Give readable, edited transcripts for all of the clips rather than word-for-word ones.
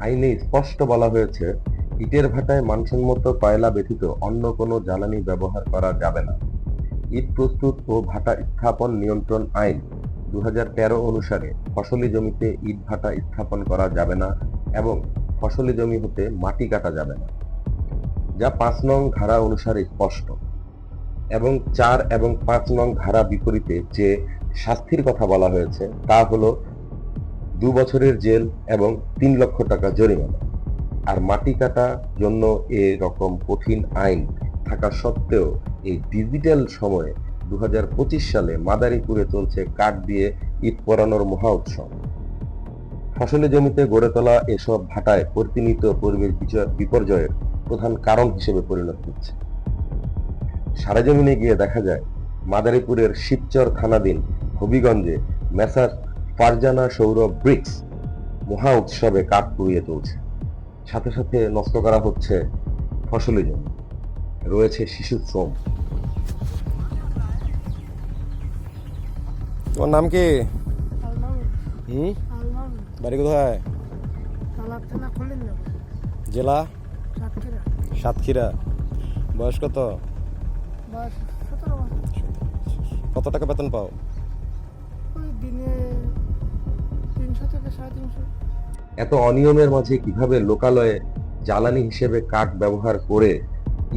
আইনে স্পষ্ট বলা হয়েছে, ইটের ভাটায় মানসম্মত কয়লা ব্যতীত অন্য কোনো জ্বালানি ব্যবহার করা যাবে না। ইট প্রস্তুত ও ভাটা স্থাপন নিয়ন্ত্রণ আইন 2013 অনুসারে ফসলি জমিতে ইট ভাটা স্থাপন করা যাবে না এবং ফসলি জমি হতে মাটি কাটা যাবে না, যা 5 নং ধারা অনুসারে স্পষ্ট। এবং 4 এবং 5 নং ধারা বিপরীতে যে শাস্তির কথা বলা হয়েছে তা হলো 2 বছরের জেল এবং 3 লক্ষ টাকা জরিমানা। আর মাটি কাটা জন্য এরকম কঠিন আইন থাকা সত্ত্বেও এই ডিজিটাল সময়ে 2025 সালে মাদারীপুরে চলছে কাঠ দিয়ে ইট পোড়ানোর মহা উৎসব। ফসলি জমিতে গড়ে তোলা এসব ভাটায় প্রতিনিয়ত পরিবেশ বিপর্যয়ের প্রধান কারণ হিসেবে পরিণত হচ্ছে। সরেজমিনে গিয়ে দেখা যায়, মাদারীপুরের শিবচর থানাধীন হবিগঞ্জে মেসার ফারজানা সৌর ব্রিক্স মহা উৎসবে কাঠ পুড়িয়ে চলছে। সাথে সাথে নষ্ট করা হচ্ছে ফসলি জমি, রয়েছে শিশু শ্রম। তোমার নাম কি? আলমামুন। আলমামুন। বাড়ি কোথায়? তালাব থানা খলিলনগর। জেলা? সাতক্ষীরা। সাতক্ষীরা। বয়স কত? বয়স 17 বছর। কত টাকা বেতন পাও? ওই দিনে 300 থেকে 350। এত অনিয়মের মাঝে কিভাবে লোকালয়ে জ্বালানি হিসেবে কাঠ ব্যবহার করে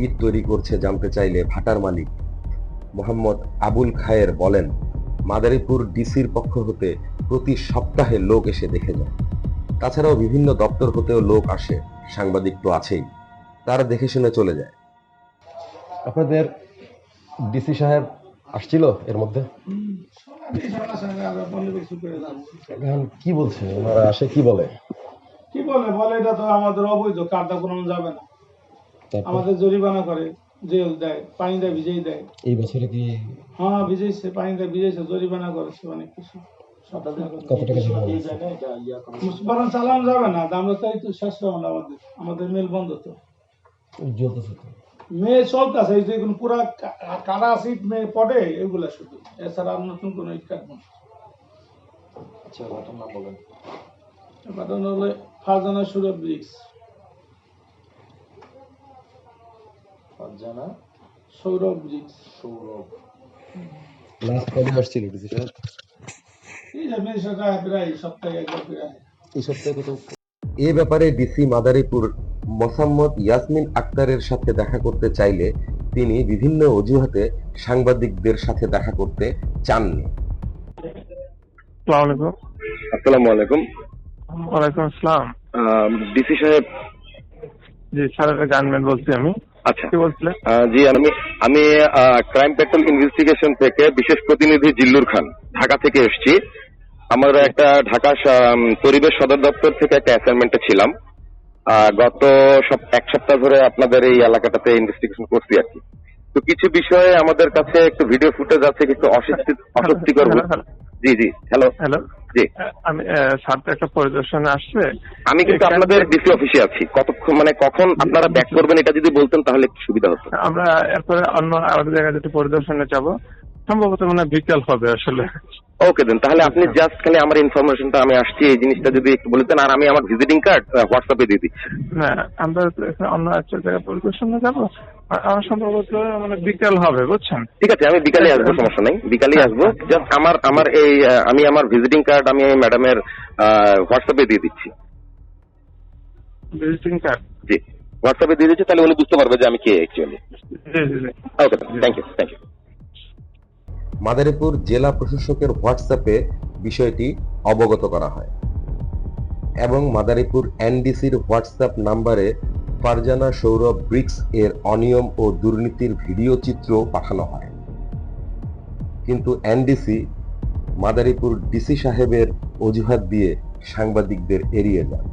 ইট তৈরি করছে জানতে চাইলে ভাটার মালিক মোহাম্মদ আবুল খায়ের বলেন, মাদারীপুর ডিসির পক্ষ হতে প্রতি সপ্তাহে লোক এসে দেখে যায়। তাছাড়াও বিভিন্ন দপ্তর হতেও লোক আসে, সাংবাদিক তো আছেই, তারা দেখে শুনে চলে যায়। আপনাদের ডিসি সাহেব আসছিল এর মধ্যে? এখন কি বলছে ওনারা? আসে কি বলে? কি বলে এটা তো আমাদের অবৈধ, কার্যা করানো যাবে না। আমাদের জরিমানা করে, জেল দেয়, পানি দেয়, ভিজেই দেয়। এই বছরে কি? হ্যাঁ, ভিজেছে, পানি দেয়, ভিজেছে, জরিমানা করেছে অনেক কিছু। কত টাকা বরং চালানো যাবে না, আমরা চাই তো শেষ হবে না। আমাদের মেল বন্ধ তো, জ্বলতেছে তো, মেয়ে চলতেছে। এই যে পুরা কারা সিট মেয়ে পড়ে এগুলা শুধু, এছাড়া আর নতুন কোনো ইট কাটবো না। আচ্ছা, ঘটনা বলেন। ঘটনা হলো ফারজানা সৌর ব্রিক্স। ফারজানা সৌর ব্রিক্স। সৌরভ। লাস্ট কবে আসছিল ডিসি সাহেব? এই যে মেয়ে প্রায় সপ্তাহে একবার প্রায়। এই সপ্তাহে কত? এ ব্যাপারে ডিসি মাদারীপুর মোসাম্মদ ইয়াসমিন আক্তারের সাথে দেখা করতে চাইলে তিনি বিভিন্ন অজুহাতে সাংবাদিকদের সাথে দেখা করতে চাননি। আসসালামু আলাইকুম। ওয়ালাইকুম আসসালাম। ডিসি সাহেব? জি স্যার, গানম্যান বলছি আমি। আচ্ছা, কি বলছিলেন? জি, আমি ক্রাইম পেট্রোল ইনভেস্টিগেশন থেকে বিশেষ প্রতিনিধি জিল্লুর খান, ঢাকা থেকে এসেছি। আমরা একটা ঢাকা পরিবেশ সদর দপ্তর থেকে একটা অ্যাসাইনমেন্টে ছিলাম। গত এক সপ্তাহ ধরে আপনাদের এই এলাকাটাতে ইনভেস্টিগেশন করছি আর কি। তো কিছু বিষয়ে আমাদের কাছে একটু ভিডিও ফুটেজ আছে, কিছু অস্বস্তিকর। জি জি, হ্যালো হ্যালো, জি। আমি স্যার তো একটা পরিদর্শনে আসছে। আমি কিন্তু আপনাদের ডিসি অফিসে আছি। কতক্ষণ, মানে কখন আপনারা ব্যাক করবেন এটা যদি বলতেন তাহলে একটু সুবিধা হতো। আমরা এরপরে অন্য আরেক জায়গায় যেটা পরিদর্শনে যাব, সম্ভবত মানে বিকেল হবে আসলে। ওকে দেন, তাহলে আপনি জাস্ট খালি আমার ইনফরমেশনটা, আমি আসছি এই জিনিসটা যদি একটু বলতেন। আর আমি আমার ভিজিটিং কার্ড হোয়াটসঅ্যাপে দিয়ে দিচ্ছি। না, আমরা অন্য একটা জায়গায় পরিদর্শনে যাব, আমার সম্ভবত মানে বিকেল হবে, বুঝছেন? ঠিক আছে, আমি বিকালে আসবো, সমস্যা নেই, বিকালেই আসবো। জাস্ট আমার এই আমি আমার ভিজিটিং কার্ড আমি ম্যাডামের হোয়াটসঅ্যাপে দিয়ে দিচ্ছি। Visiting card? জি, হোয়াটসঅ্যাপে দিয়ে দিচ্ছি, তাহলে উনি বুঝতে পারবে যে আমি কে অ্যাকচুয়ালি। জি জি জি। Okay, thank you. মাদারীপুর জেলা প্রশাসকের হোয়াটসঅ্যাপে বিষয়টি অবগত করা হয় এবং মাদারীপুর এনডিসির হোয়াটসঅ্যাপ নাম্বারে ফারজানা সৌরভ ব্রিক্স এর অনিয়ম ও দুর্নীতির ভিডিও চিত্র পাঠানো হয়। কিন্তু এনডিসি মাদারীপুর ডিসি সাহেবের অজুহাত দিয়ে সাংবাদিকদের এড়িয়ে যায়।